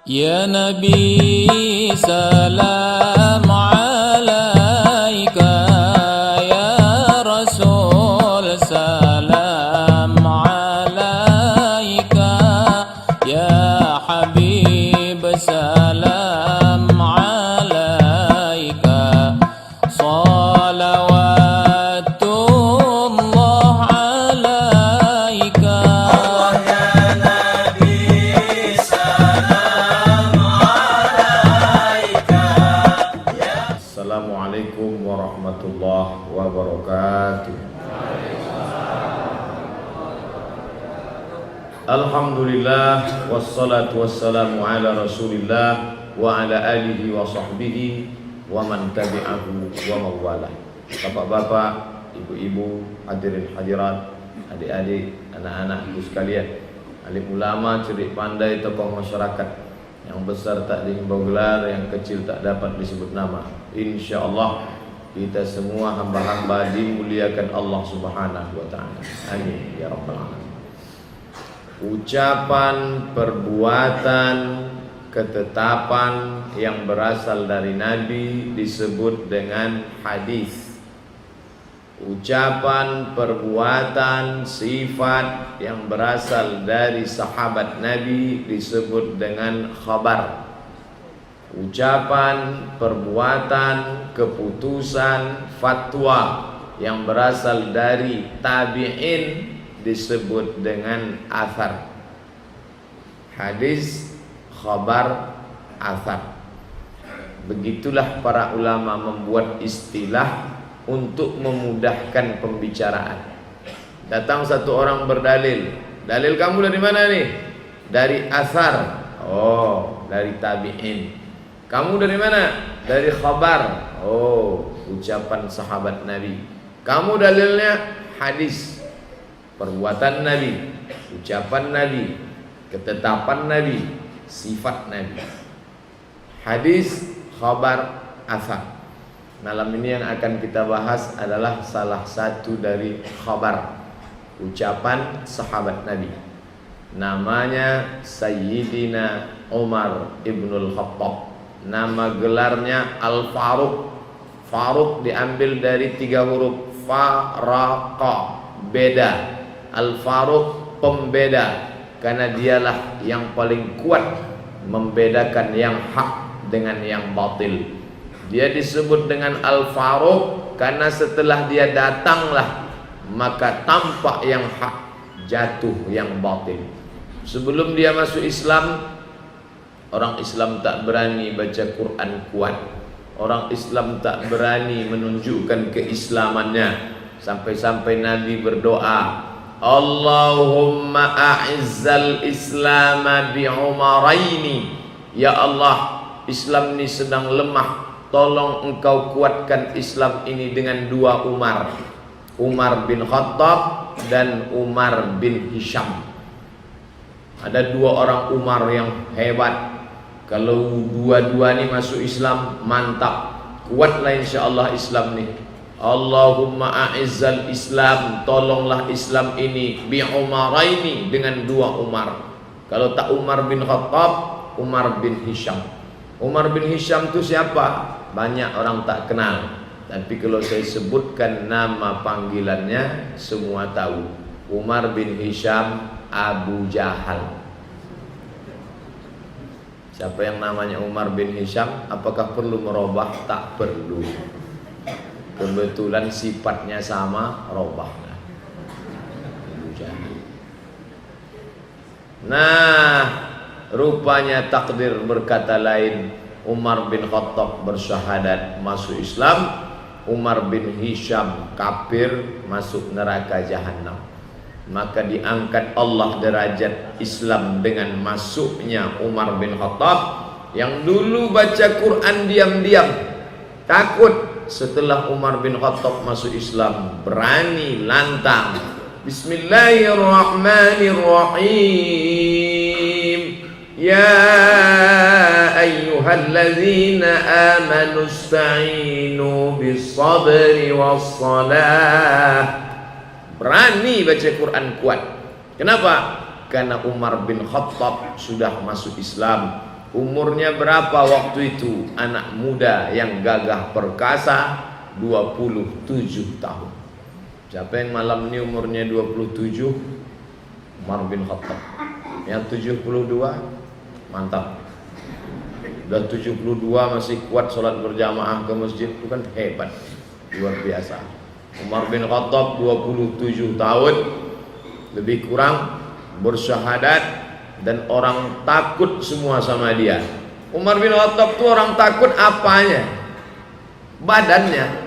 يا نبي سلام عليك يا رسول سلام عليك يا حبيب سلام عليك صلوات الله عليك Assalamualaikum warahmatullahi wabarakatuh. Alhamdulillah wassalatu wassalamu ala Rasulillah wa ala alihi wa sahbihi wa man tabi'ahu wa mawalah. Bapak-bapak, ibu-ibu, hadirin hadirat, adik-adik, anak-anak ibu sekalian, alim ulama, cerdik pandai, tokoh masyarakat, yang besar tak dihimbau gelar, yang kecil tak dapat disebut nama. InsyaAllah kita semua hamba-hamba dimuliakan Allah Subhanahu wa ta'ala. Amin ya rabbal alamin. Ucapan, perbuatan, ketetapan yang berasal dari Nabi disebut dengan hadis. Ucapan, perbuatan, sifat yang berasal dari sahabat Nabi disebut dengan khabar. Ucapan, perbuatan, keputusan, fatwa yang berasal dari tabi'in disebut dengan athar. Hadis, khabar, athar. Begitulah para ulama membuat istilah untuk memudahkan pembicaraan. Datang satu orang berdalil. Dalil kamu dari mana nih? Dari athar. Oh, dari tabi'in. Kamu dari mana? Dari khabar. Oh, ucapan sahabat Nabi. Kamu dalilnya hadis. Perbuatan Nabi, ucapan Nabi, ketetapan Nabi, sifat Nabi. Hadis, khabar, athar. Malam ini yang akan kita bahas adalah salah satu dari khabar, ucapan sahabat Nabi. Namanya Sayyidina Umar ibnul Khattab. Nama gelarnya Al-Faruq. Faruq diambil dari 3 huruf Faraqa, beda. Al-Faruq, pembeda, karena dialah yang paling kuat membedakan yang hak dengan yang batil. Dia disebut dengan Al-Faruq karena setelah dia datanglah maka tampak yang hak, jatuh yang batil. Sebelum dia masuk Islam, orang Islam tak berani baca Quran kuat. Orang Islam tak berani menunjukkan keislamannya. Sampai-sampai Nabi berdoa, Allahumma a'izzal Islam bi'umaraini. Ya Allah, Islam ini sedang lemah, tolong engkau kuatkan Islam ini dengan 2 Umar, Umar bin Khattab dan Umar bin Hisham. Ada 2 orang Umar yang hebat. Kalau 2-2 ini masuk Islam, mantap, kuatlah insyaallah Islam ini. Allahumma a'izzal Islam, tolonglah Islam ini bi'umaraini, dengan 2 Umar. Kalau tak Umar bin Khattab, Umar bin Hisham. Umar bin Hisham itu siapa? Banyak orang tak kenal. Tapi kalau saya sebutkan nama panggilannya, semua tahu. Umar bin Hisham Abu Jahal. Siapa yang namanya Umar bin Hisham, apakah perlu merubah? Tak perlu. Kebetulan sifatnya sama, robahlah. Nah, rupanya takdir berkata lain. Umar bin Khattab bersyahadat masuk Islam, Umar bin Hisham kafir masuk neraka jahanam. Maka diangkat Allah derajat Islam dengan masuknya Umar bin Khattab, yang dulu baca Quran diam-diam, takut. Setelah Umar bin Khattab masuk Islam, berani, lantang. Bismillahirrahmanirrahim. Ya ayyuhalladzina amanu ista'inu bis-sabri was-salah. Berani baca Quran kuat. Kenapa? Karena Umar bin Khattab sudah masuk Islam. Umurnya berapa waktu itu? Anak muda yang gagah perkasa, 27 tahun. Siapa yang malam ini umurnya 27? Umar bin Khattab. Yang 72? Mantap. Udah 72 masih kuat sholat berjamaah ke masjid, itu kan hebat, luar biasa. Umar bin Khattab 27 tahun lebih kurang bersyahadat, dan orang takut semua sama dia. Umar bin Khattab itu orang takut apanya? Badannya.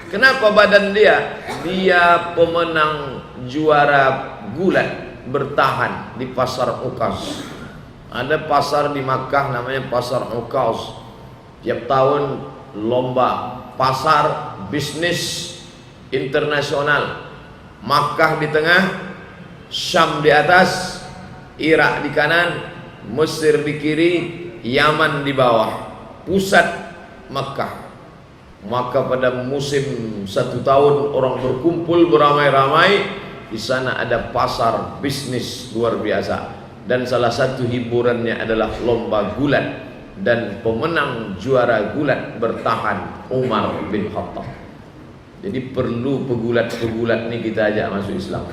Kenapa badan dia? Dia pemenang juara gulat bertahan di pasar Uqas. Ada pasar di Makkah namanya pasar Uqas. Tiap tahun lomba pasar bisnis internasional. Makkah di tengah, Syam di atas, Irak di kanan, Mesir di kiri, Yaman di bawah, pusat Makkah. Maka pada musim 1 tahun orang berkumpul beramai-ramai. Di sana ada pasar bisnis luar biasa, dan salah satu hiburannya adalah lomba gulat, dan pemenang juara gulat bertahan Umar bin Khattab. Jadi perlu pegulat-pegulat ini kita ajak masuk Islam.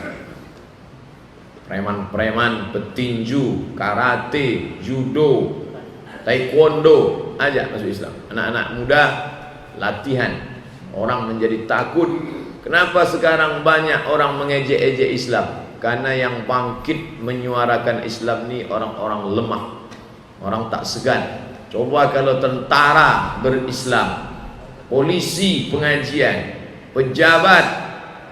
Preman-preman, petinju, karate, judo, taekwondo, ajak masuk Islam. Anak-anak muda latihan. Orang menjadi takut. Kenapa sekarang banyak orang mengejek-ejek Islam? Karena yang bangkit menyuarakan Islam ini orang-orang lemah, orang tak segan. Coba kalau tentara berislam, polisi pengajian, pejabat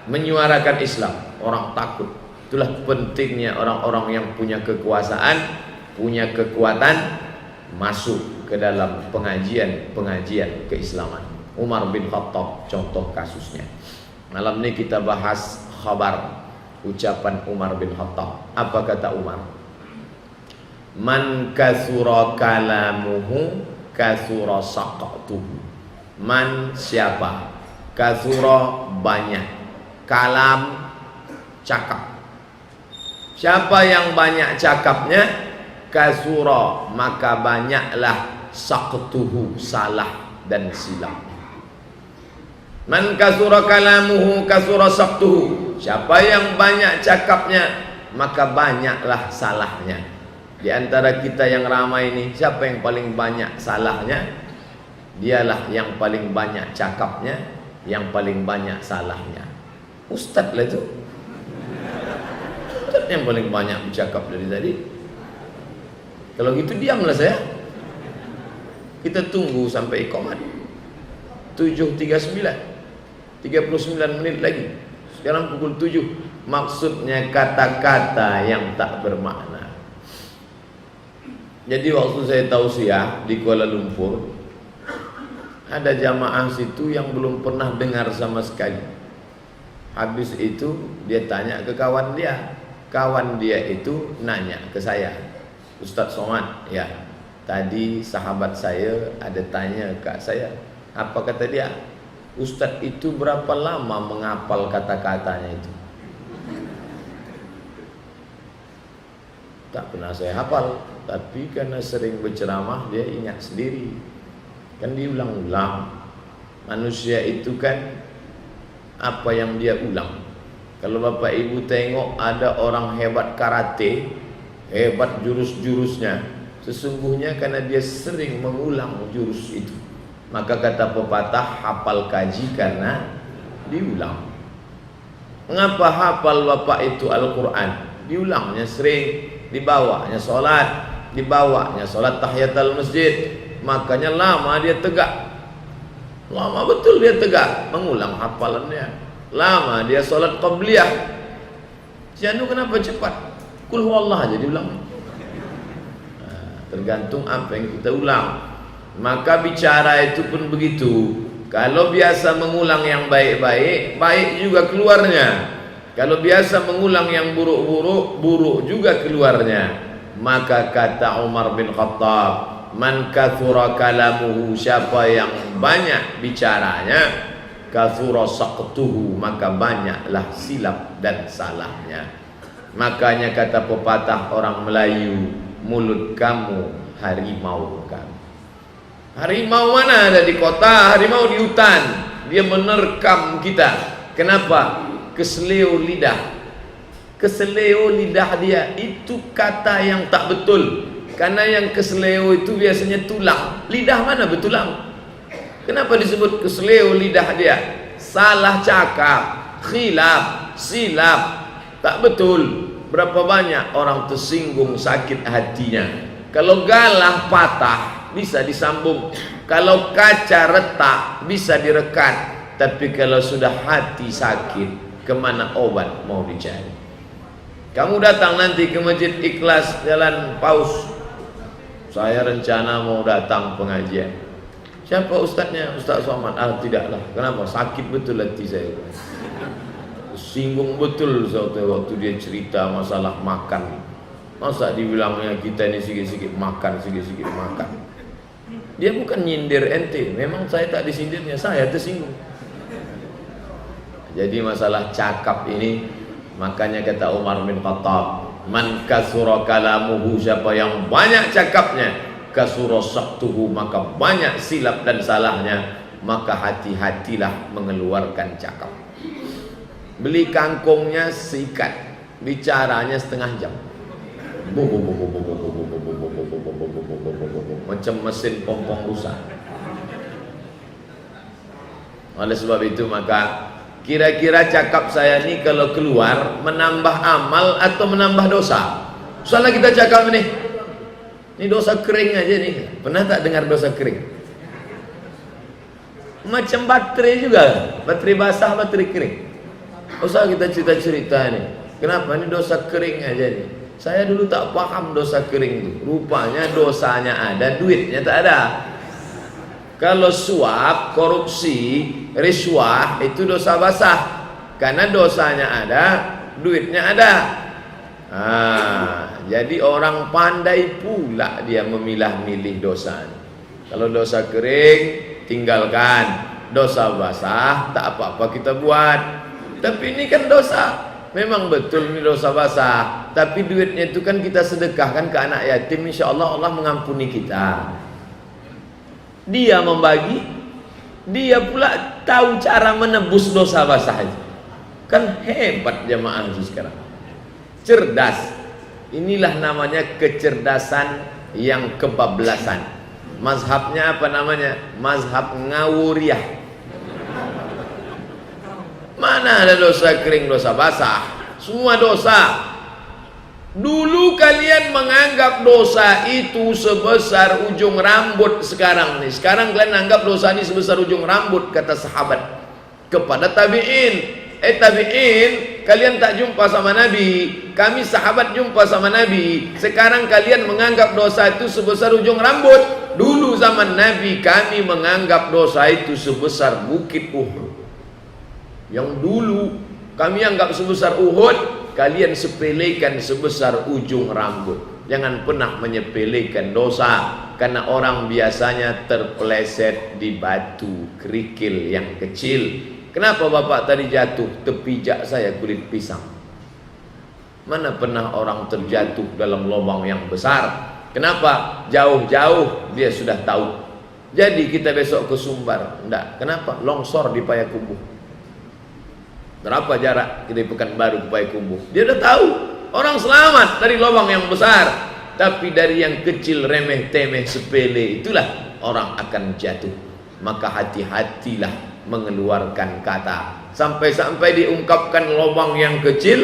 menyuarakan Islam, orang takut. Itulah pentingnya orang-orang yang punya kekuasaan, punya kekuatan, masuk ke dalam pengajian keislaman. Umar bin Khattab contoh kasusnya. Malam ini kita bahas khabar, ucapan Umar bin Khattab. Apa kata Umar? Man kathura kalamuhu kathura saqatuhu. Man siapa? Kathura banyak, kalam cakap. Siapa yang banyak cakapnya, kasura maka banyaklah saqtuhu, salah dan silap. Man kasura kalamuhu kasura saqtuhu. Siapa yang banyak cakapnya, maka banyaklah salahnya. Di antara kita yang ramai ini, siapa yang paling banyak salahnya? Dialah yang paling banyak cakapnya, yang paling banyak salahnya. Ustadz lah itu. Ustadz yang paling banyak bercakap dari tadi. Kalau gitu diamlah saya. Kita tunggu sampai iqamat 7.39, 39 menit lagi. Sekarang pukul 7. Maksudnya kata-kata yang tak bermakna. Jadi waktu saya tausiah di Kuala Lumpur, ada jamaah situ yang belum pernah dengar sama sekali. Habis itu dia tanya ke kawan dia. Kawan dia itu nanya ke saya, Ustadz Somad, ya, tadi sahabat saya ada tanya ke saya. Apa kata dia? Ustadz itu berapa lama menghafal kata-katanya itu? Tak pernah saya hafal, tapi karena sering berceramah dia ingat sendiri. Kan diulang-ulang. Manusia itu kan apa yang dia ulang. Kalau Bapak Ibu tengok ada orang hebat karate, hebat jurus-jurusnya, sesungguhnya karena dia sering mengulang jurus itu. Maka kata pepatah, hafal kaji karena diulang. Mengapa hafal Bapak itu Al-Quran? Diulangnya sering, dibawanya sholat tahiyatul masjid. Makanya lama dia tegak. Lama betul dia tegak mengulang hafalannya. Lama dia sholat qabliyah. Si anu kenapa cepat? Kul huwallah aja diulang. Tergantung apa yang kita ulang. Maka bicara itu pun begitu. Kalau biasa mengulang yang baik-baik, baik juga keluarnya. Kalau biasa mengulang yang buruk-buruk, buruk juga keluarnya. Maka kata Umar bin Khattab, man kathura kalamuhu, siapa yang banyak bicaranya, kathura saqtuhu, maka banyaklah silap dan salahnya. Makanya kata pepatah orang Melayu, mulut kamu harimau kami. Harimau mana ada di kota, harimau di hutan. Dia menerkam kita. Kenapa? Keseleo lidah. Keseleo lidah dia itu kata yang tak betul. Karena yang keseleo itu biasanya tulang. Lidah mana bertulang? Kenapa disebut keseleo lidah dia? Salah cakap, khilaf, silap, tak betul. Berapa banyak orang tersinggung, sakit hatinya. Kalau galah patah bisa disambung, kalau kaca retak bisa direkat. Tapi kalau sudah hati sakit, kemana obat mau dicari? Kamu datang nanti ke Masjid Ikhlas Jalan Paus. Saya rencana mau datang pengajian. Siapa ustadznya? Ustadz Somad. Ah, tidaklah. Kenapa? Sakit betul hati saya. Singgung betul waktu dia cerita masalah makan. Masa dibilangnya kita ini sikit-sikit makan, sikit-sikit makan. Dia bukan nyindir ente. Memang saya tak disindirnya, saya tersinggung. Jadi masalah cakap ini, makanya kata Umar bin Khattab, man kasura kalamuhu, siapa yang banyak cakapnya, kasura saktuhu, maka banyak silap dan salahnya. Maka hati-hatilah mengeluarkan cakap. Beli kangkungnya sikat, bicaranya setengah jam, macam mesin pompong rusak. Oleh sebab itu maka kira-kira cakap saya ini kalau keluar menambah amal atau menambah dosa? Soalnya kita cakap ini dosa kering aja nih. Pernah tak dengar dosa kering? Macam baterai juga, baterai basah, baterai kering. Usah kita cerita-cerita nih. Kenapa ini dosa kering aja nih? Saya dulu tak paham dosa kering itu. Rupanya dosanya ada, duitnya tak ada. Kalau suap, korupsi, riswah itu dosa basah. Karena dosanya ada, duitnya ada. Jadi orang pandai pula dia memilah-milih dosa. Kalau dosa kering, tinggalkan. Dosa basah, tak apa-apa kita buat. Tapi ini kan dosa. Memang betul ini dosa basah. Tapi duitnya itu kan kita sedekahkan ke anak yatim. Insya Allah Allah mengampuni kita. Dia membagi, dia pula tahu cara menebus dosa basah itu. Kan hebat jamaah itu sekarang. Cerdas. Inilah namanya kecerdasan yang kebablasan. Mazhabnya apa namanya? Mazhab ngawuriyah. Mana ada dosa kering, dosa basah? Semua dosa. Dulu kalian menganggap dosa itu sebesar ujung rambut sekarang nih. Sekarang kalian anggap dosa ini sebesar ujung rambut, kata sahabat kepada tabi'in. Tabi'in, kalian tak jumpa sama Nabi. Kami sahabat jumpa sama Nabi. Sekarang kalian menganggap dosa itu sebesar ujung rambut. Dulu zaman Nabi kami menganggap dosa itu sebesar bukit Uhud. Yang dulu kami anggap sebesar Uhud, kalian sepelekan sebesar ujung rambut. Jangan pernah menyepelekan dosa, karena orang biasanya terpeleset di batu kerikil yang kecil. Kenapa bapak tadi jatuh? Terpijak saya kulit pisang. Mana pernah orang terjatuh dalam lubang yang besar? Kenapa? Jauh-jauh dia sudah tahu. Jadi kita besok ke Sumbar, enggak. Kenapa? Longsor di Payakumbuh. Berapa jarak dari Pekanbaru ke Payakumbuh? Dia udah tahu. Orang selamat dari lubang yang besar. Tapi dari yang kecil, remeh temeh sepele, itulah orang akan jatuh. Maka hati-hatilah mengeluarkan kata. Sampai-sampai diungkapkan lubang yang kecil.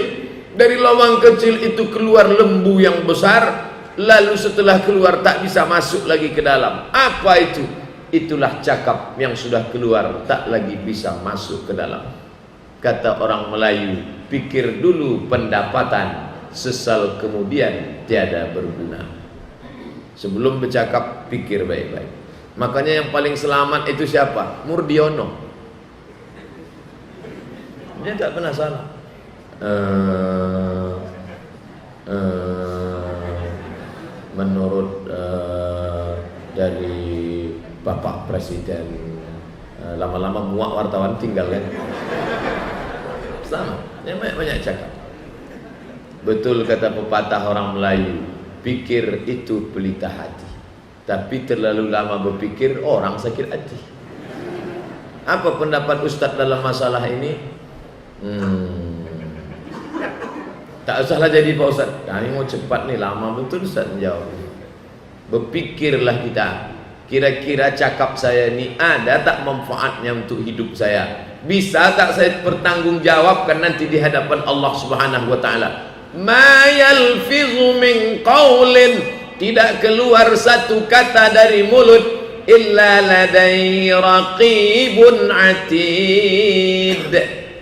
Dari lubang kecil itu keluar lembu yang besar. Lalu setelah keluar tak bisa masuk lagi ke dalam. Apa itu? Itulah cakap yang sudah keluar, tak lagi bisa masuk ke dalam. Kata orang Melayu, pikir dulu pendapatan, sesal kemudian tiada berguna. Sebelum bercakap, pikir baik-baik. Makanya yang paling selamat itu siapa? Murdiono. Dia tak pernah salah. Menurut dari Bapak Presiden, lama-lama muak wartawan tinggal kan. Sama, yang banyak cakap. Betul kata pepatah orang Melayu, pikir itu pelita hati. tapi terlalu lama berpikir orang sakit hati. Apa pendapat Ustadz dalam masalah ini? Tak usahlah jadi Pak Ustadz, kami mau cepat nih, lama betul Ustadz menjawab. Berpikirlah kita, kira-kira cakap saya ini ada tak manfaatnya untuk hidup saya? Bisa tak saya pertanggungjawabkan nanti di hadapan Allah Subhanahu wa taala? Ma yalfizu min qaulin, tidak keluar satu kata dari mulut illa ladai raqibun atid,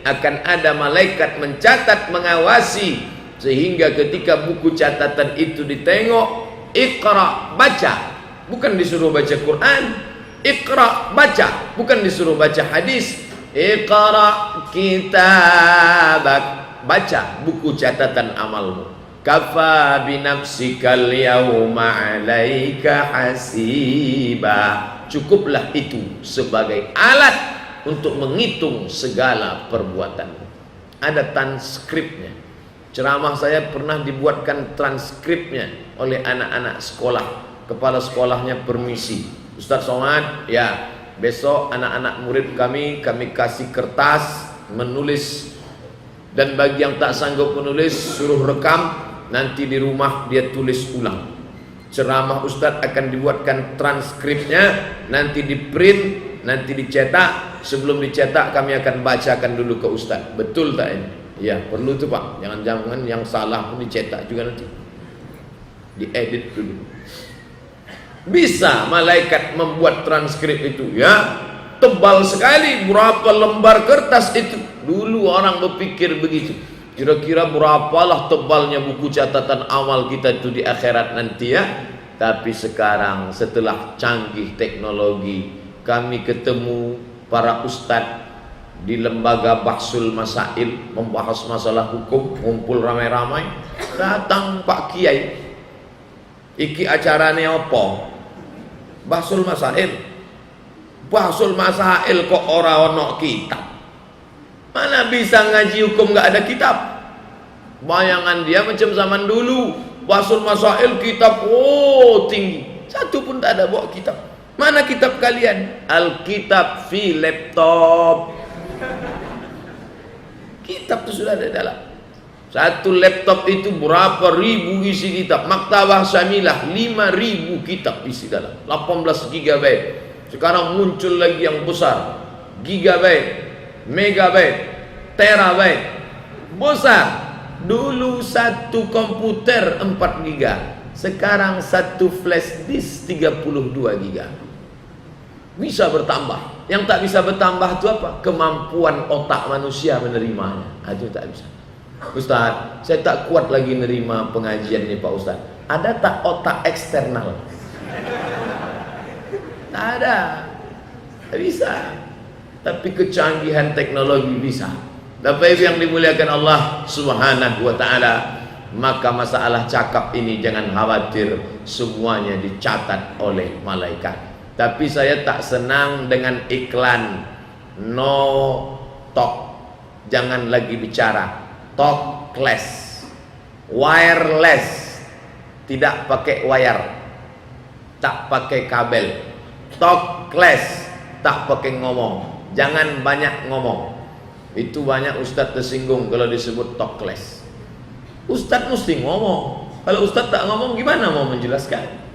akan ada malaikat mencatat, mengawasi, sehingga ketika buku catatan itu ditengok, iqra, baca, bukan disuruh baca Quran. Iqra, baca, bukan disuruh baca hadis. Iqra kitabak, baca buku catatan amalmu. Kafa binafsikal yawma 'alaika hasiba, cukuplah itu sebagai alat untuk menghitung segala perbuatanmu. Ada transkripnya. Ceramah saya pernah dibuatkan transkripnya oleh anak-anak sekolah. Kepala sekolahnya permisi, Ustadz Somad, ya besok anak-anak murid kami kasih kertas menulis, dan bagi yang tak sanggup menulis suruh rekam, nanti di rumah dia tulis ulang. Ceramah Ustadz akan dibuatkan transkripnya, nanti di print, nanti dicetak. Sebelum dicetak kami akan bacakan dulu ke Ustadz. Betul tak ini? Ya perlu tuh Pak, jangan-jangan yang salah pun dicetak juga nanti, diedit dulu. Bisa malaikat membuat transkrip itu, ya tebal sekali, berapa lembar kertas itu. Dulu orang berpikir begitu, kira-kira berapalah tebalnya buku catatan amal kita itu di akhirat nanti ya. Tapi sekarang setelah canggih teknologi, kami ketemu para ustadz di lembaga Bahsul Masail, membahas masalah hukum, ngumpul ramai-ramai. Datang Pak Kiai, iki acaranya apa? Bahsul Masail. Bahsul Masail kok ora ono kitab. Mana bisa ngaji hukum nggak ada kitab? Bayangan dia macam zaman dulu, Bahsul Masail kitab tinggi, satu pun tak ada bawa kitab. Mana kitab kalian? Alkitab fi laptop. Kitab itu sudah ada dalam satu laptop. Itu berapa ribu isi kitab. Maktabah Syamilah 5.000 kitab isi dalam, 18 GB. Sekarang muncul lagi yang besar, gigabyte, megabyte, terabyte, besar. Dulu satu komputer 4 GB, sekarang satu flash disk 32 GB. Bisa bertambah. Yang tak bisa bertambah itu apa? Kemampuan otak manusia menerimanya. Itu tak bisa. Ustaz, saya tak kuat lagi nerima pengajian ini Pak Ustaz. Ada tak otak eksternal? Tak ada. Tak bisa. Tapi kecanggihan teknologi bisa. Bapak Ibu yang dimuliakan Allah Subhanahu wa taala, maka masalah cakap ini jangan khawatir, semuanya dicatat oleh malaikat. Tapi saya tak senang dengan iklan no talk. Jangan lagi bicara, talkless, wireless, tidak pakai wire, tak pakai kabel. Talkless, tak pakai ngomong, jangan banyak ngomong. Itu banyak ustadz tersinggung kalau disebut talkless. Ustadz mesti ngomong. Kalau ustadz tak ngomong gimana mau menjelaskan?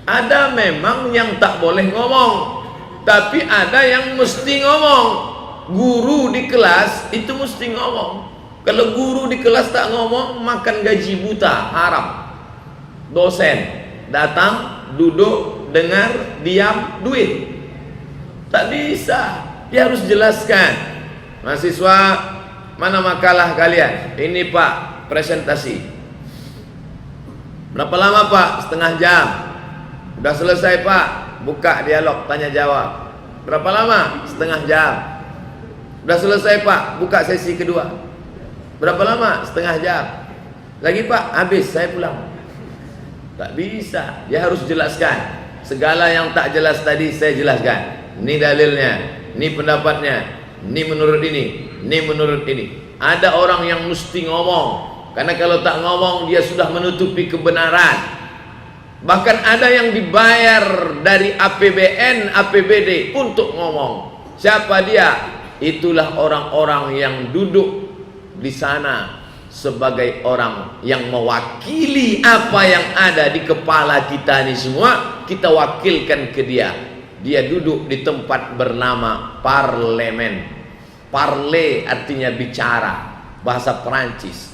Ada memang yang tak boleh ngomong, tapi ada yang mesti ngomong. Guru di kelas itu mesti ngomong. Kalau guru di kelas tak ngomong, makan gaji buta, haram. Dosen datang, duduk, dengar, diam, duit. Tak bisa. Dia harus jelaskan. Mahasiswa, mana makalah kalian? Ini Pak, presentasi. Berapa lama Pak? Setengah jam. Udah selesai Pak, buka dialog tanya jawab. Berapa lama? Setengah jam. Udah selesai Pak, buka sesi kedua. Berapa lama? Setengah jam. Lagi Pak, habis, saya pulang. Tak bisa, dia harus jelaskan. Segala yang tak jelas tadi saya jelaskan. Ini dalilnya, ini pendapatnya, ini menurut ini menurut ini. Ada orang yang mesti ngomong, karena kalau tak ngomong dia sudah menutupi kebenaran. Bahkan ada yang dibayar dari APBN, APBD untuk ngomong. Siapa dia? Itulah orang-orang yang duduk di sana sebagai orang yang mewakili apa yang ada di kepala kita ini semua, kita wakilkan ke dia. Dia duduk di tempat bernama parlemen. Parler artinya bicara, bahasa Perancis.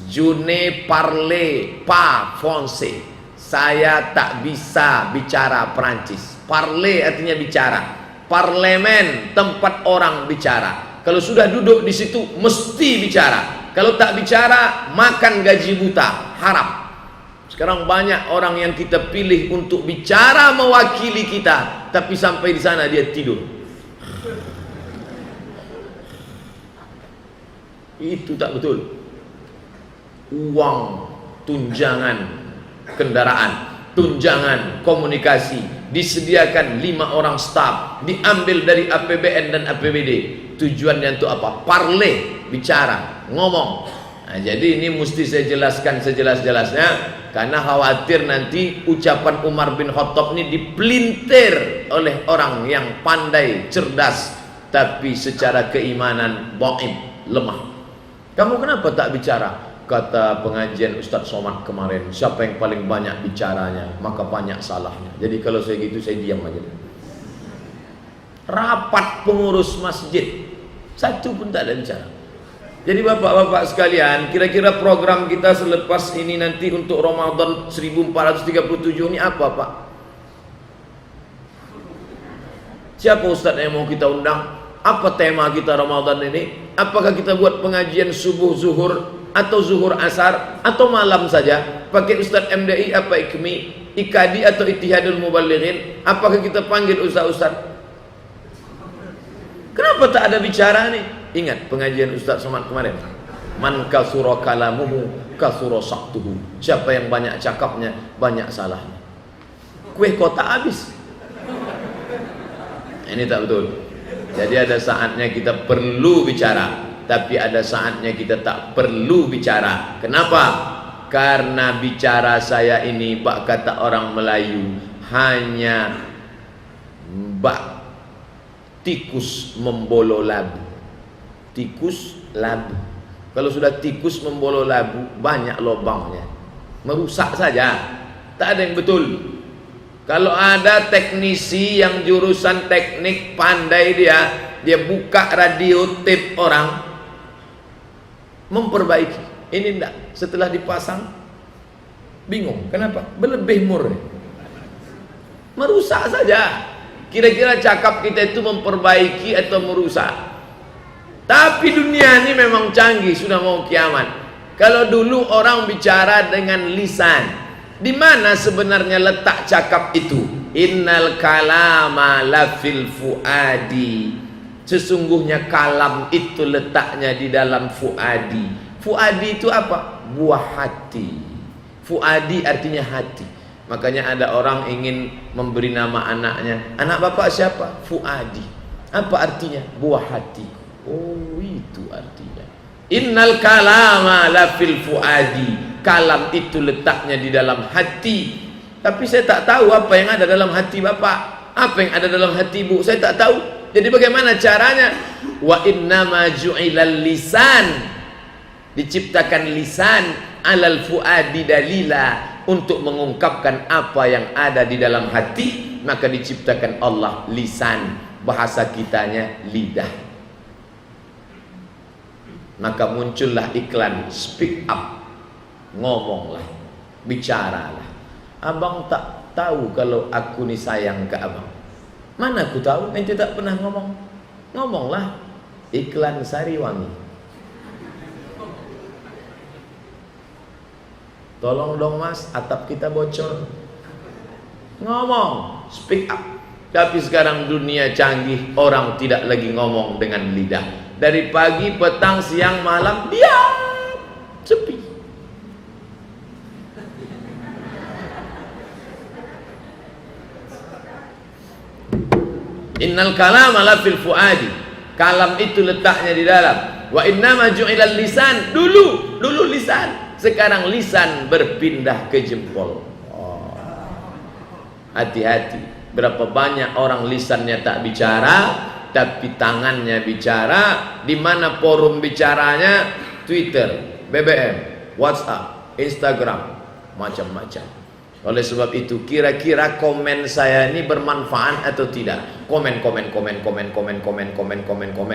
Je ne parle pas français. Saya tak bisa bicara Perancis. Parler artinya bicara. Parlemen tempat orang bicara. Kalau sudah duduk di situ mesti bicara. Kalau tak bicara makan gaji buta, haram. Sekarang banyak orang yang kita pilih untuk bicara mewakili kita, tapi sampai di sana dia tidur. Itu tak betul. Uang, tunjangan kendaraan, tunjangan komunikasi disediakan 5 orang staf, diambil dari APBN dan APBD. Tujuannya untuk apa? Parle, bicara, ngomong. Nah, jadi ini mesti saya jelaskan sejelas-jelasnya, karena khawatir nanti ucapan Umar bin Khattab ini dipelintir oleh orang yang pandai, cerdas, tapi secara keimanan dhaif, lemah. Kamu kenapa tak bicara? Kata pengajian Ustadz Somad kemarin, siapa yang paling banyak bicaranya maka banyak salahnya. Jadi kalau saya gitu saya diam aja. Rapat pengurus masjid, satu pun tak ada bicara. Jadi bapak-bapak sekalian, kira-kira program kita selepas ini nanti untuk Ramadan 1437 ini apa Pak? Siapa Ustadz yang mau kita undang? Apa tema kita Ramadan ini? Apakah kita buat pengajian subuh zuhur atau zuhur asar atau malam saja? Pakai Ustadz MDI apa IKMI, IKADI atau Ittihadul Mubalighin? Apakah kita panggil ustaz-ustaz? Kenapa tak ada bicara nih? Ingat pengajian Ustadz Somad kemarin, man kasura kalamuhu kasura saktuhu. Siapa yang banyak cakapnya banyak salahnya. Kue kota habis. Ini tak betul. Jadi ada saatnya kita perlu bicara, tapi ada saatnya kita tak perlu bicara. Kenapa? Karena bicara saya ini, bak kata orang Melayu, hanya bak tikus membolo labu. Tikus labu. Kalau sudah tikus membolo labu, banyak lubangnya, merusak saja, tak ada yang betul. Kalau ada teknisi yang jurusan teknik pandai, dia buka radio tape orang, memperbaiki. Ini enggak, setelah dipasang bingung, kenapa? Berlebih murni, merusak saja. Kira-kira cakap kita itu memperbaiki atau merusak? Tapi dunia ini memang canggih, sudah mau kiamat. Kalau dulu orang bicara dengan lisan, di mana sebenarnya letak cakap itu? Innal kalama lafil fuadi. Sesungguhnya kalam itu letaknya di dalam fuadi. Fuadi itu apa? Buah hati. Fuadi artinya hati. Makanya ada orang ingin memberi nama anaknya. Anak bapak siapa? Fuadi. Apa artinya? Buah hati. Oh, itu artinya. Innal kalama lafil fuadi. Kalam itu letaknya di dalam hati. Tapi saya tak tahu apa yang ada dalam hati bapak, apa yang ada dalam hati ibu, saya tak tahu. Jadi bagaimana caranya? Wa innama ju'ilal lisan, diciptakan lisan, alal fuadi dalila, untuk mengungkapkan apa yang ada di dalam hati. Maka diciptakan Allah lisan, bahasa kitanya lidah. Maka muncullah iklan speak up. Ngomonglah, bicaralah. Abang tak tahu kalau aku ni sayang ke abang. Mana aku tahu, ente tak pernah ngomong. Ngomonglah. Iklan Sariwangi. Tolong dong mas, atap kita bocor. Ngomong, speak up. Tapi sekarang dunia canggih, orang tidak lagi ngomong dengan lidah. Dari pagi, petang, siang, malam, diam, sepi. Innal kalama la fil fuadi. Kalam itu letaknya di dalam. Wa innama ju'ilal lisan. Dulu lisan. Sekarang lisan berpindah ke jempol. Oh. Hati-hati. Berapa banyak orang lisannya tak bicara, tapi tangannya bicara. Di mana forum bicaranya? Twitter, BBM, WhatsApp, Instagram, macam-macam. Oleh sebab itu, kira-kira komen saya ini bermanfaat atau tidak? Komen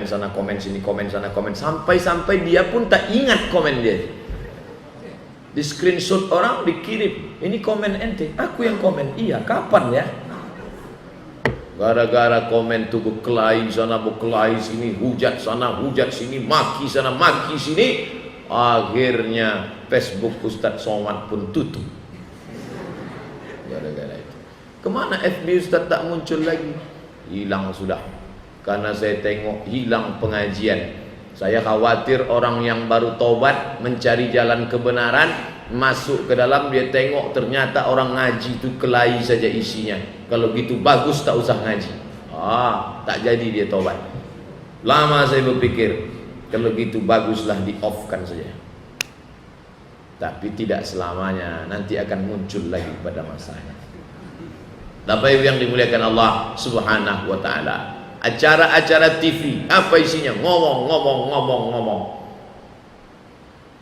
sana, komen sini, komen sana, komen, sampai dia pun tak ingat komen dia. Di screenshot orang, dikirim, ini komen ente, aku yang komen. Iya, kapan ya? Gara-gara komen tuh berkelahi sana, berkelahi sini, hujat sana, hujat sini, maki sana, maki sini, akhirnya Facebook Ustadz Somad pun tutup. Gara-gara itu. Kemana FB Ustadz tak muncul lagi? Hilang sudah. Karena saya tengok hilang pengajian. Saya khawatir orang yang baru taubat mencari jalan kebenaran, masuk ke dalam, dia tengok ternyata orang ngaji itu kelahi saja isinya. Kalau gitu bagus tak usah ngaji. Tak jadi dia taubat. Lama saya berpikir, kalau gitu baguslah di off-kan saja. Tapi tidak selamanya, nanti akan muncul lagi pada masanya. Bapak Ibu yang dimuliakan Allah Subhanahu wa taala. Acara-acara TV, apa isinya? Ngomong.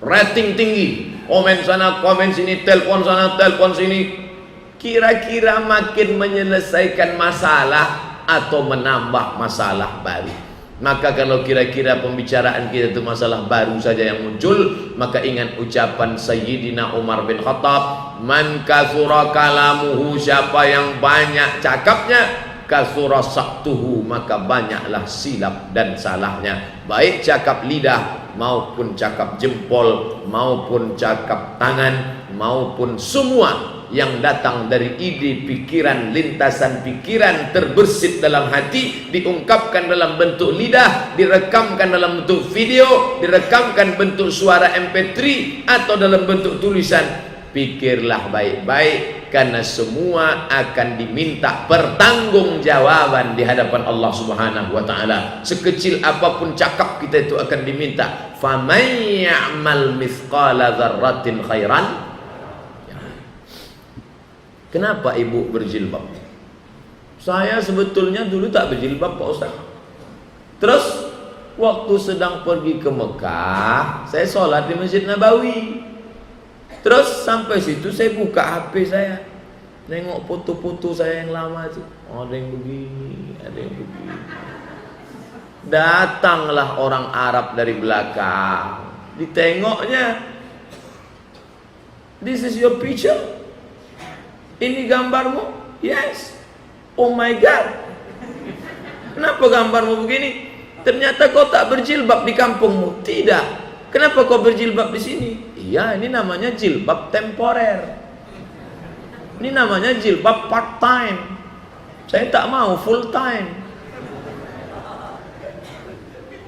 Rating tinggi, komen sana, komen sini, telepon sana, telepon sini. Kira-kira makin menyelesaikan masalah atau menambah masalah baru? Maka kalau kira-kira pembicaraan kita itu masalah baru saja yang muncul, maka ingat ucapan Sayyidina Umar bin Khattab, man kathura kalamuhu, siapa yang banyak cakapnya, kathura saktuhu, maka banyaklah silap dan salahnya. Baik cakap lidah maupun cakap jempol, maupun cakap tangan, maupun semua yang datang dari ide, pikiran, lintasan pikiran terbersit dalam hati, diungkapkan dalam bentuk lidah, direkamkan dalam bentuk video, direkamkan bentuk suara MP3 atau dalam bentuk tulisan. Pikirlah baik-baik, karena semua akan diminta pertanggungjawaban di hadapan Allah Subhanahu wa taala. Sekecil apapun cakap kita itu akan diminta. Faman ya'mal mithqala dzarratin khairan. Kenapa ibu berjilbab? Saya sebetulnya dulu tak berjilbab Pak Ustaz. Terus waktu sedang pergi ke Mekah, saya sholat di Masjid Nabawi. Terus sampai situ saya buka HP saya, nengok foto-foto saya yang lama itu. Ada yang begini, ada yang begini. Datanglah orang Arab dari belakang, ditengoknya. This is your picture? Ini gambarmu? Yes. Oh my God. Kenapa gambarmu begini? Ternyata kau tak berjilbab di kampungmu. Tidak. Kenapa kau berjilbab di sini? Iya, ini namanya jilbab temporer. Ini namanya jilbab part time. Saya tak mau full time.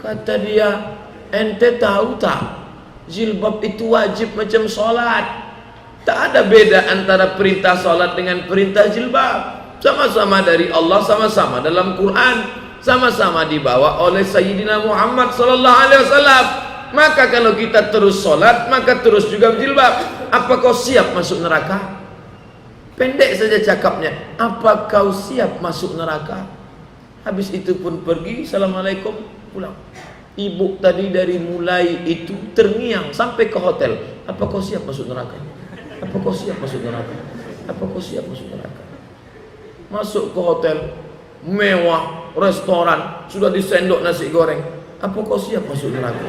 Kata dia, ente tahu tak? Jilbab itu wajib macam sholat. Tak ada beda antara perintah salat dengan perintah jilbab. Sama-sama dari Allah, sama-sama dalam Quran, sama-sama dibawa oleh Sayyidina Muhammad sallallahu alaihi wasallam. Maka kalau kita terus salat, maka terus juga berjilbab. Apa kau siap masuk neraka? Pendek saja cakapnya. Apa kau siap masuk neraka? Habis itu pun pergi, assalamualaikum, pulang. Ibu tadi dari mulai itu terngiang sampai ke hotel. Apa kau siap masuk neraka? Apa kau siap masuk neraka? Apa kau siap masuk neraka? Masuk ke hotel mewah, restoran, sudah disendok nasi goreng. Apa kau siap masuk neraka?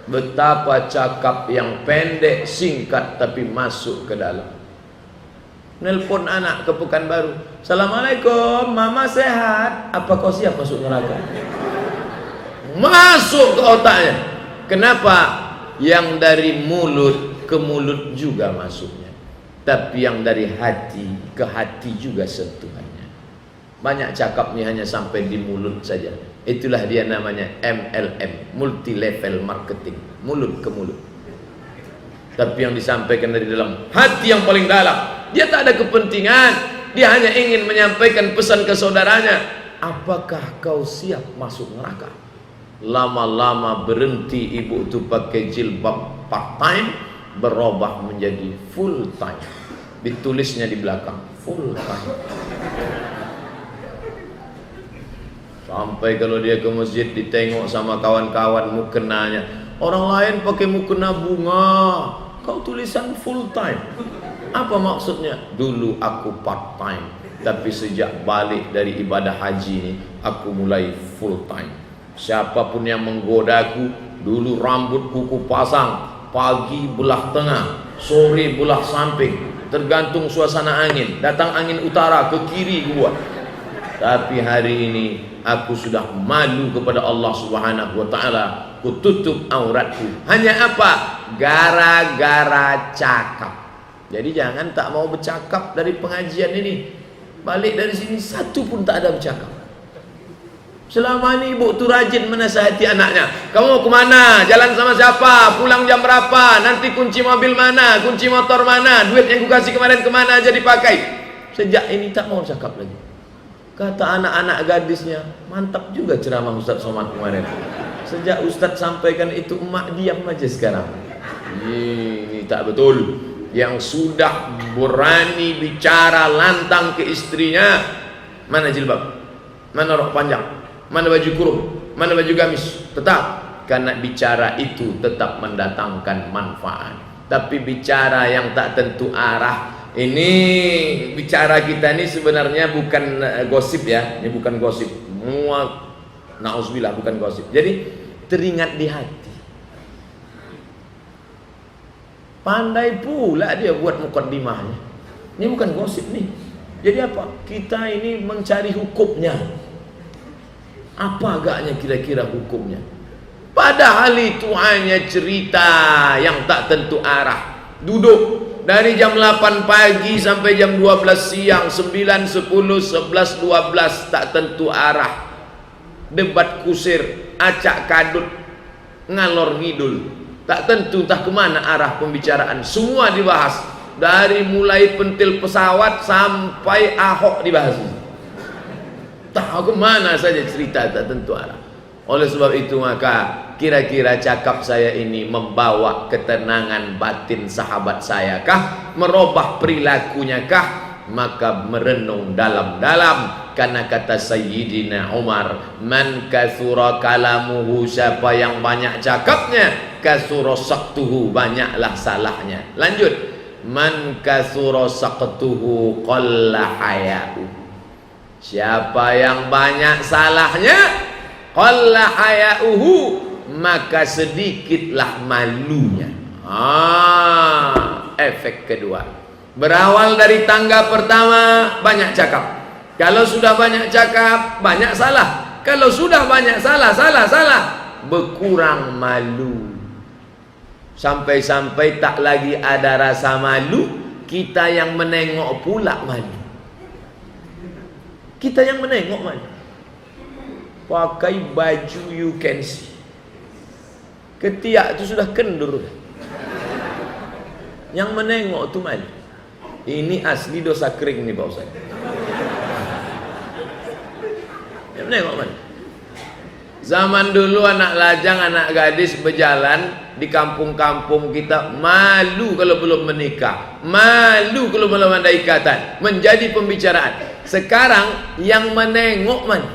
Betapa cakap yang pendek, singkat, tapi masuk ke dalam. Nelpon anak ke Pekanbaru, assalamualaikum, mama sehat. Apa kau siap masuk neraka? Masuk ke otaknya. Kenapa? Yang dari mulut ke mulut juga masuknya, tapi yang dari hati ke hati juga sentuhannya. Banyak cakapnya hanya sampai di mulut saja. Itulah dia namanya MLM, multi level marketing, mulut ke mulut. Tapi yang disampaikan dari dalam hati yang paling dalam, dia tak ada kepentingan, dia hanya ingin menyampaikan pesan ke saudaranya. Apakah kau siap masuk neraka? Lama-lama berhenti ibu itu pakai jilbab part time, berubah menjadi full time. ditulisnya di belakang full time. Sampai kalau dia ke masjid ditengok sama kawan-kawan mukenanya, orang lain pakai mukena bunga, kau tulisan full time. Apa maksudnya? Dulu aku part time, tapi sejak balik dari ibadah haji ini aku mulai full time. Siapapun yang menggodaku, dulu rambut kuku pasang, pagi belah tengah, sore belah samping, tergantung suasana angin. Datang angin utara ke kiri gua. Tapi hari ini aku sudah malu kepada Allah Subhanahu wa taala. Ku tutup auratku. Hanya apa? Gara-gara cakap. Jadi jangan tak mau bercakap dari pengajian ini. Balik dari sini satu pun tak ada bercakap. Selama ini ibu tu rajin menasihati anaknya. Kamu mau kemana? Jalan sama siapa? Pulang jam berapa? Nanti kunci mobil mana? Kunci motor mana? Duit yang ku kasih kemarin kemana aja dipakai? Sejak ini tak mau cakap lagi. Kata anak-anak gadisnya, mantap juga ceramah Ustaz Somad kemarin. Sejak Ustaz sampaikan itu, emak diam aja sekarang. Ini tak betul. Yang sudah berani bicara lantang ke istrinya, mana jilbab? Mana rok panjang? Mana baju kurung? Mana baju gamis? Tetap, karena bicara itu tetap mendatangkan manfaat. Tapi bicara yang tak tentu arah, ini bicara kita ini sebenarnya bukan gosip ya. Ini bukan gosip. Na'udzubillah, bukan gosip. Jadi teringat di hati. Pandai pula dia buat mukaddimahnya. Ini bukan gosip nih. Jadi apa? Kita ini mencari hukumnya. Apa agaknya kira-kira hukumnya? Padahal itu hanya cerita yang tak tentu arah. Duduk dari jam 8 pagi sampai jam 12 siang, 9, 10, 11, 12 tak tentu arah. Debat kusir, acak kadut, ngalor ngidul, tak tentu entah kemana arah pembicaraan. Semua dibahas, dari mulai pentil pesawat sampai Ahok dibahas. Tak kemana saja cerita tak tentu arah. Oleh sebab itu maka kira-kira cakap saya ini membawa ketenangan batin sahabat saya kah? Merubah perilakunya kah? Maka merenung dalam-dalam. Karena kata Sayyidina Umar, man kathura kalamuhu, siapa yang banyak cakapnya, kathura saktuhu, banyaklah salahnya. Lanjut, man kathura saktuhu qalla haya'u, siapa yang banyak salahnya, qalla haya'uhu, maka sedikitlah malunya. Efek kedua, berawal dari tangga pertama banyak cakap. Kalau sudah banyak cakap, banyak salah. Kalau sudah banyak salah, berkurang malu. Sampai-sampai tak lagi ada rasa malu, kita yang menengok pula malu. Kita yang menengok malu. Pakai baju you can see, ketiak itu sudah kendur. Yang menengok tu malu. Ini asli dosa kering nih Pak Ustaz. Yang menengok malu. Zaman dulu anak lajang, anak gadis berjalan di kampung-kampung kita, malu kalau belum menikah, malu kalau belum ada ikatan, menjadi pembicaraan. Sekarang yang menengok malu.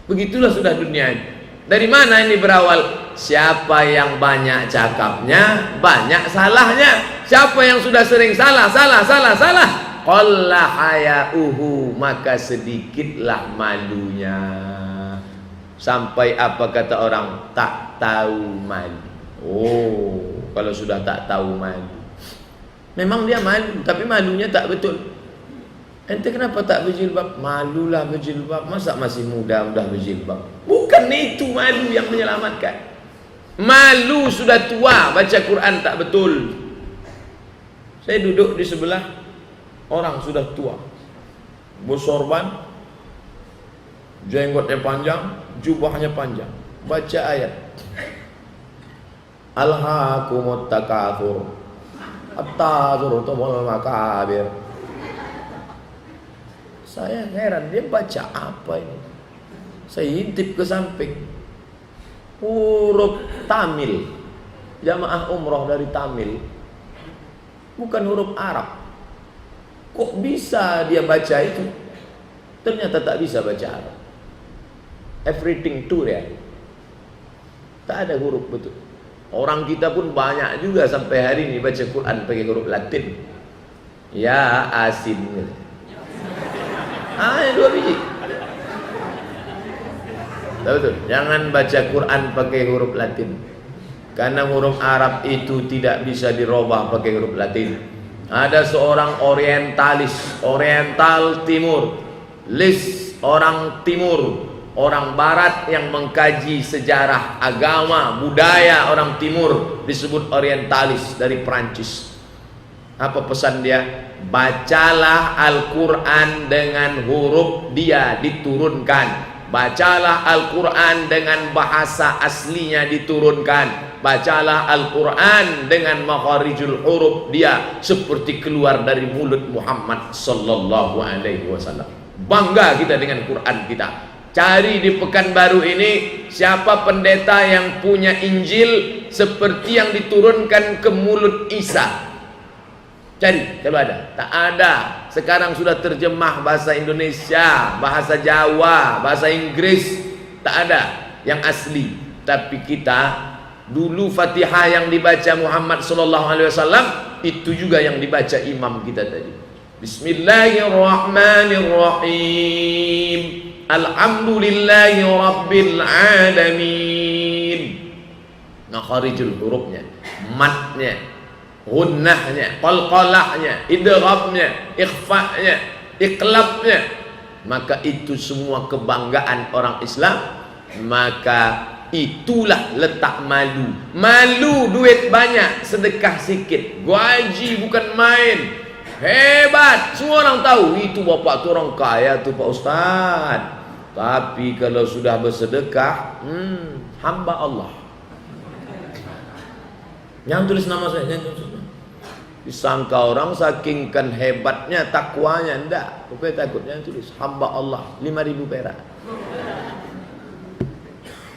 Begitulah sudah dunia ini. Dari mana ini berawal? Siapa yang banyak cakapnya, banyak salahnya. Siapa yang sudah sering salah, qalla haya'uhu, maka sedikitlah malunya. Sampai apa kata orang? Tak tahu malu. Oh, kalau sudah tak tahu malu, memang dia malu, tapi malunya tak betul. Ente kenapa tak berjilbab? Malulah berjilbab. Masa masih muda udah berjilbab? Bukan itu malu yang menyelamatkan. Malu sudah tua, baca Quran tak betul. Saya duduk di sebelah orang sudah tua, bersorban, jenggotnya panjang, jubahnya panjang, baca ayat Alhaakumut takatsur hatta zurtumul maqabir. Saya heran, dia baca apa ini? Saya intip ke samping, huruf Tamil, jamaah umroh dari Tamil. bukan huruf Arab. Kok bisa dia baca itu? Ternyata tak bisa baca Arab. Everything to ya. Tak ada huruf betul. Orang kita pun banyak juga sampai hari ini baca Quran pakai huruf Latin. Ya asin. Yang 2 biji. Tahu betul? Jangan baca Quran pakai huruf Latin. Karena huruf Arab itu tidak bisa dirubah pakai huruf Latin. Ada seorang orientalis, oriental timur, list orang timur, orang barat yang mengkaji sejarah, agama, budaya orang timur disebut orientalis dari Perancis. Apa pesan dia? Bacalah Al-Quran dengan huruf dia diturunkan. Bacalah Al-Quran dengan bahasa aslinya diturunkan. Bacalah Al-Quran dengan makharijul huruf dia seperti keluar dari mulut Muhammad sallallahu alaihi wasallam. Bangga kita dengan Quran kita. Cari di Pekanbaru ini siapa pendeta yang punya Injil seperti yang diturunkan ke mulut Isa. Cari, kalau ada. Tak ada. Sekarang sudah terjemah bahasa Indonesia, bahasa Jawa, bahasa Inggris. Tak ada yang asli. Tapi kita dulu Fatihah yang dibaca Muhammad sallallahu alaihi wasallam itu juga yang dibaca imam kita tadi. Bismillahirrahmanirrahim. Alhamdulillahi rabbil alamin. Makharijul hurufnya, matnya, gunnahnya, qalqalahnya, idghamnya, ikhfa'nya, iqlabnya. Maka itu semua kebanggaan orang Islam. Maka itulah letak malu. Malu duit banyak, sedekah sikit. Gaji bukan main. Hebat, semua orang tahu itu bapak tu orang kaya tu Pak Ustaz. Tapi kalau sudah bersedekah, hamba Allah. Jangan tulis nama saya, jangan tulis. Disangka orang sakingkan hebatnya takwanya, enggak. Pokoknya takut, jangan tulis hamba Allah 5.000 perak.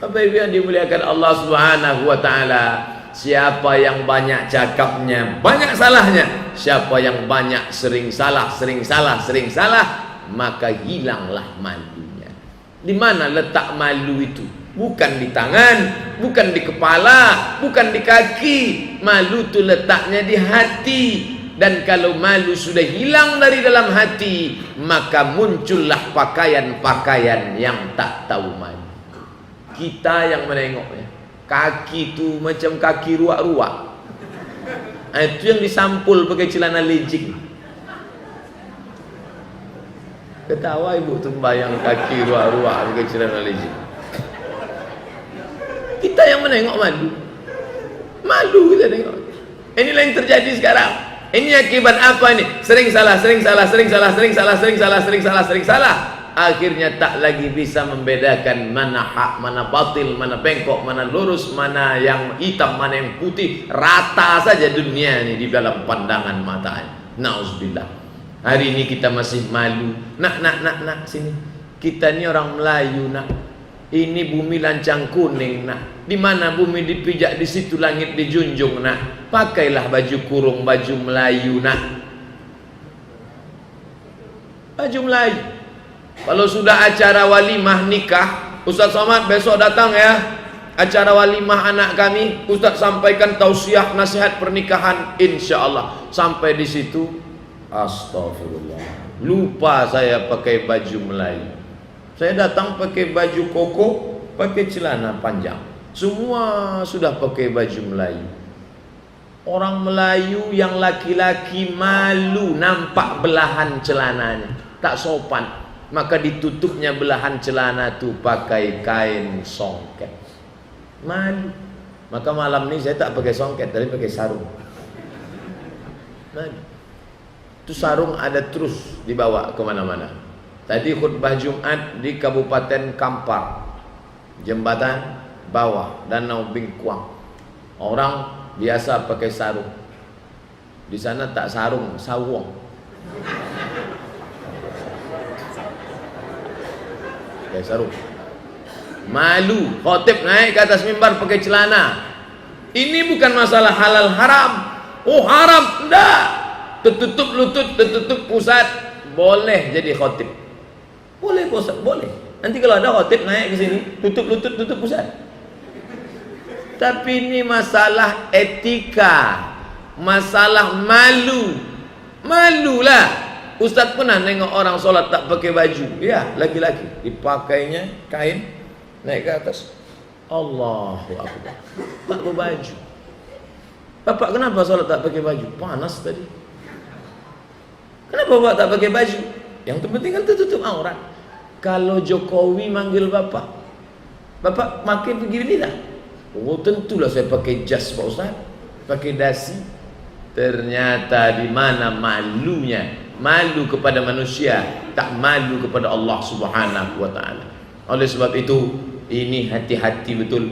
Apa yang dimuliakan Allah Subhanahu wa taala, siapa yang banyak cakapnya, banyak salahnya. Siapa yang banyak sering salah, maka hilanglah malunya. Di mana letak malu itu? Bukan di tangan, bukan di kepala, bukan di kaki. Malu itu letaknya di hati. Dan kalau malu sudah hilang dari dalam hati, maka muncullah pakaian-pakaian yang tak tahu malu. Kita yang menengoknya, kaki itu macam kaki ruak-ruak. Itu yang disampul pakai celana legging. Ketawa ibu tu bayang kaki ruak-ruak pakai celana legging. Kita yang menengok malu. Malu kita tengok. Inilah yang terjadi sekarang. Ini akibat apa ini? Sering salah. Akhirnya tak lagi bisa membedakan mana hak, mana batil, mana bengkok, mana lurus, mana yang hitam, mana yang putih. Rata saja dunia ini di dalam pandangan mata. Nauzubillah. Hari ini kita masih malu. Nak, sini. Kita ni orang Melayu, nak. Ini bumi lancang kuning, nak. Di mana bumi dipijak, di situ langit dijunjung, nak. Pakailah baju kurung, baju Melayu, nak. Baju Melayu. Kalau sudah acara walimah nikah, Ustaz Somad besok datang ya. Acara walimah anak kami, Ustaz sampaikan tausiah nasihat pernikahan, insyaallah. Sampai di situ, astagfirullah. Lupa saya pakai baju Melayu. Saya datang pakai baju koko, pakai celana panjang. Semua sudah pakai baju Melayu. Orang Melayu yang laki-laki malu nampak belahan celananya, tak sopan. Maka ditutupnya belahan celana tu pakai kain songket. Malu. Maka malam ni saya tak pakai songket, tapi pakai sarung. Malu. Itu sarung ada terus dibawa ke mana-mana. Tadi khutbah Jumat di Kabupaten Kampar, jembatan bawah Danau Bingkuang. Orang biasa pakai sarung. Di sana tak sarung, sawong. Pakai sarung. Malu, khotib naik ke atas mimbar pakai celana. Ini bukan masalah halal haram. Oh haram, enggak. Tertutup lutut, tertutup pusat, boleh jadi khotib. Boleh Pak Ustaz, boleh. Nanti kalau ada khotib naik ke sini, tutup lutut, tutup pusat. Tapi ini masalah etika, masalah malu. Malulah. Ustaz pernah nengok orang sholat tak pakai baju. Ya, laki-laki dipakainya kain naik ke atas. Allahu Akbar. Tak berbaju. Bapak kenapa sholat tak pakai baju? Panas tadi. Kenapa bapak tak pakai baju? Yang terpenting kan tertutup aurat. Kalau Jokowi manggil bapak, bapak makin begini tak? Oh tentulah saya pakai jas Pak Ustaz, pakai dasi. Ternyata di mana malunya? Malu kepada manusia, tak malu kepada Allah Subhanahu wa taala. Oleh sebab itu, ini hati-hati betul.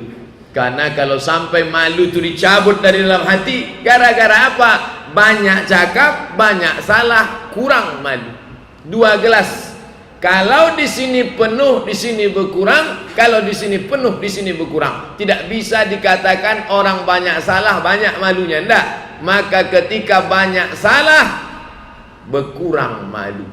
Karena kalau sampai malu itu dicabut dari dalam hati, gara-gara apa? Banyak cakap, banyak salah, kurang malu. 2 gelas. Kalau di sini penuh, di sini berkurang. Kalau di sini penuh, di sini berkurang. Tidak bisa dikatakan orang banyak salah, banyak malunya. Tidak. Maka ketika banyak salah, berkurang malu.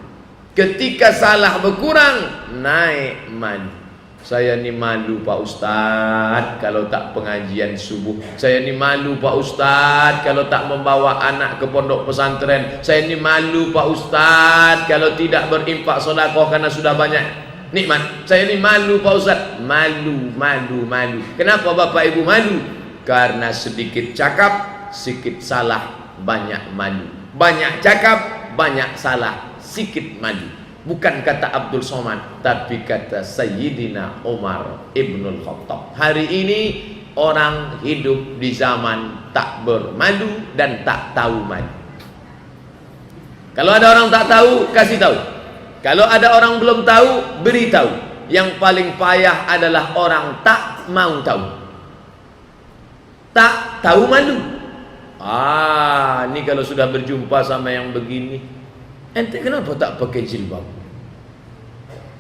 Ketika salah berkurang, naik malu. Saya ni malu Pak Ustaz kalau tak pengajian subuh. Saya ni malu Pak Ustaz kalau tak membawa anak ke pondok pesantren. Saya ni malu Pak Ustaz kalau tidak berimpak sedekah karena sudah banyak nikmat. Saya ni malu Pak Ustaz. Malu, malu, malu. Kenapa Bapak Ibu malu? Karena sedikit cakap, sedikit salah, banyak malu. Banyak cakap, banyak salah, sikit malu. Bukan kata Abdul Somad, tapi kata Sayyidina Umar Ibnul Khattab. Hari ini orang hidup di zaman tak bermalu dan tak tahu malu. Kalau ada orang tak tahu, kasih tahu. Kalau ada orang belum tahu, beritahu. Yang paling payah adalah orang tak mau tahu. Tak tahu malu. Ini kalau sudah berjumpa sama yang begini, ente kenapa tak pakai jilbab?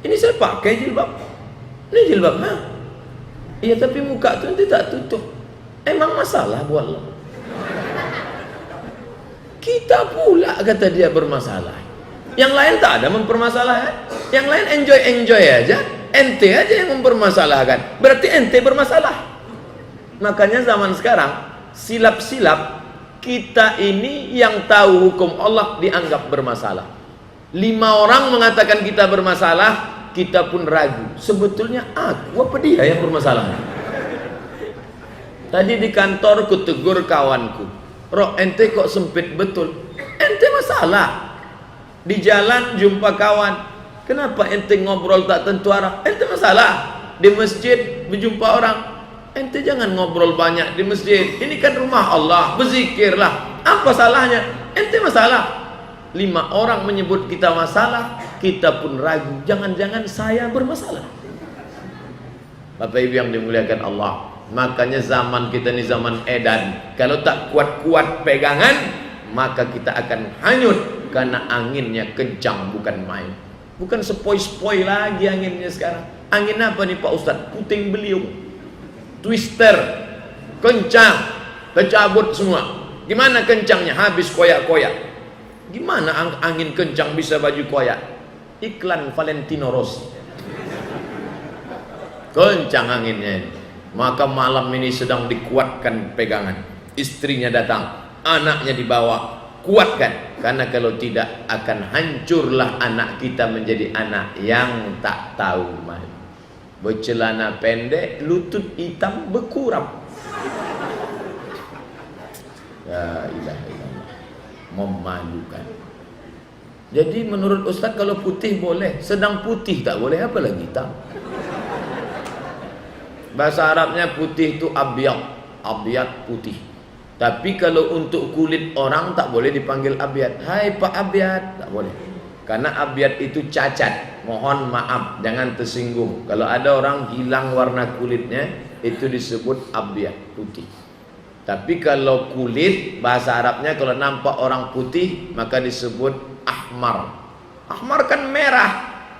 Ini saya pakai jilbab. Ini jilbab, iya tapi muka tu ente tak tutup. Emang masalah buat lo? Kita pula kata dia bermasalah. Yang lain tak ada mempermasalahkan. Yang lain enjoy aja. Ente aja yang mempermasalahkan. Berarti ente bermasalah. Makanya zaman sekarang silap-silap kita ini yang tahu hukum Allah dianggap bermasalah. 5 orang mengatakan kita bermasalah, kita pun ragu. Sebetulnya aku apa dia yang bermasalah? Tadi di kantor ku tegur kawanku, "Rok, ente kok sempit betul? Ente masalah." Di jalan jumpa kawan, "Kenapa ente ngobrol tak tentu arah?" Ente masalah. Di masjid berjumpa orang, "Ente jangan ngobrol banyak di masjid. Ini kan rumah Allah, berzikirlah." Apa salahnya? Ente masalah. 5 orang menyebut kita masalah, kita pun ragu. Jangan-jangan saya bermasalah. Bapak Ibu yang dimuliakan Allah, makanya zaman kita ini zaman edan. Kalau tak kuat-kuat pegangan, maka kita akan hanyut. Karena anginnya kencang, bukan main. Bukan sepoi-sepoi lagi anginnya sekarang. Angin apa nih Pak Ustadz? Puting beliung, twister, kencang, tercabut semua. Gimana kencangnya? Habis koyak-koyak. Gimana angin kencang bisa baju koyak? Iklan Valentino Rossi. Kencang anginnya ini. Maka malam ini sedang dikuatkan pegangan. Istrinya datang, anaknya dibawa, kuatkan. Karena kalau tidak akan hancurlah anak kita menjadi anak yang tak tahu malu. Bercelana pendek, lutut hitam, berkurang. La ilaha illallah. Memalukan. Jadi menurut Ustaz kalau putih boleh, sedang putih tak boleh, apa lagi hitam? Bahasa Arabnya putih itu abyad, abyad putih. Tapi kalau untuk kulit orang tak boleh dipanggil abyad. Hai Pak Abyad, tak boleh. Karena abyad itu cacat. Mohon maaf, jangan tersinggung. Kalau ada orang hilang warna kulitnya, itu disebut abyad, putih. Tapi kalau kulit, bahasa Arabnya kalau nampak orang putih, maka disebut ahmar. Ahmar kan merah.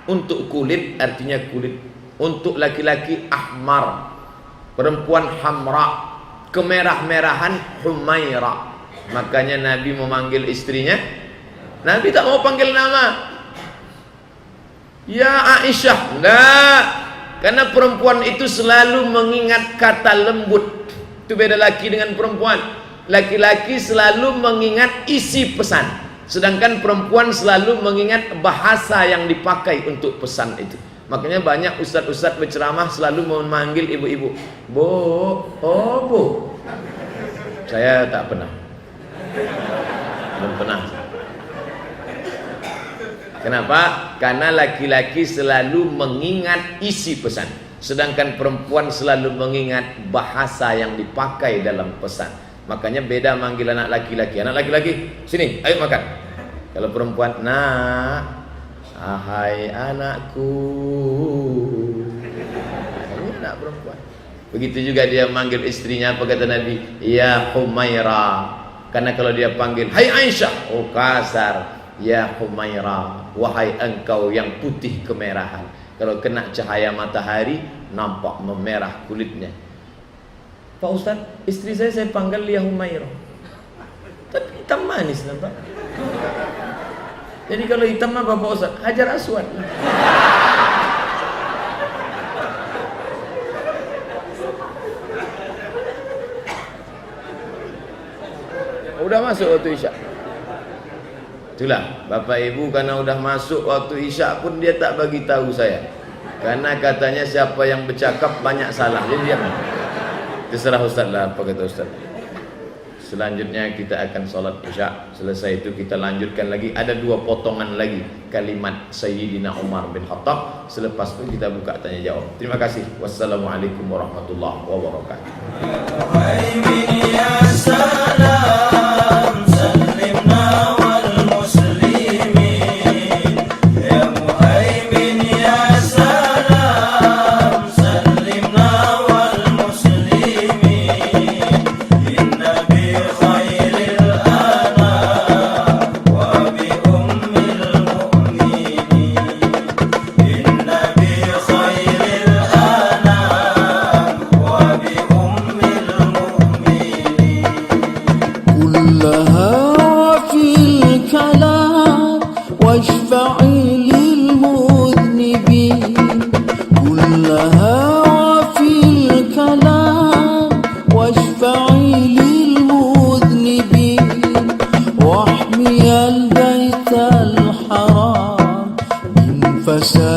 Untuk kulit artinya kulit. Untuk laki-laki ahmar. Perempuan hamra. Kemerah-merahan humaira. Makanya Nabi memanggil istrinya, Nabi tak mau panggil nama. Ya Aisyah, enggak. Karena perempuan itu selalu mengingat kata lembut. Itu beda laki dengan perempuan. Laki-laki selalu mengingat isi pesan, sedangkan perempuan selalu mengingat bahasa yang dipakai untuk pesan itu. Makanya banyak ustadz-ustadz berceramah selalu memanggil ibu-ibu, Bu, oh Bu. Saya tak pernah, belum pernah. Kenapa? Karena laki-laki selalu mengingat isi pesan, sedangkan perempuan selalu mengingat bahasa yang dipakai dalam pesan. Makanya beda manggil anak laki-laki. Anak laki-laki, sini, ayo makan. Kalau perempuan, nak, ahai anakku. Ini anak perempuan. Begitu juga dia manggil istrinya, apa kata Nabi? Ya Humaira. Karena kalau dia panggil, hai Aisyah, oh kasar. Ya Humaira, wahai engkau yang putih kemerahan. Kalau kena cahaya matahari, nampak memerah kulitnya. Pak Ustaz, istri saya panggil Ya Humaira, tapi hitam manis nampak. Jadi kalau hitam apa Pak Ustaz? Hajar Aswad. Udah masuk waktu Isya. Itulah Bapak Ibu, karena udah masuk waktu Isya pun dia tak bagi tahu saya. Karena katanya siapa yang bercakap banyak salah. Jadi diam. Terserah Ustaz lah apa kata Ustaz. Selanjutnya kita akan salat Isya. Selesai itu kita lanjutkan lagi. Ada 2 potongan lagi kalimat Sayyidina Umar bin Khattab. Selepas itu kita buka tanya jawab. Terima kasih. Wassalamualaikum warahmatullahi wabarakatuh. فساد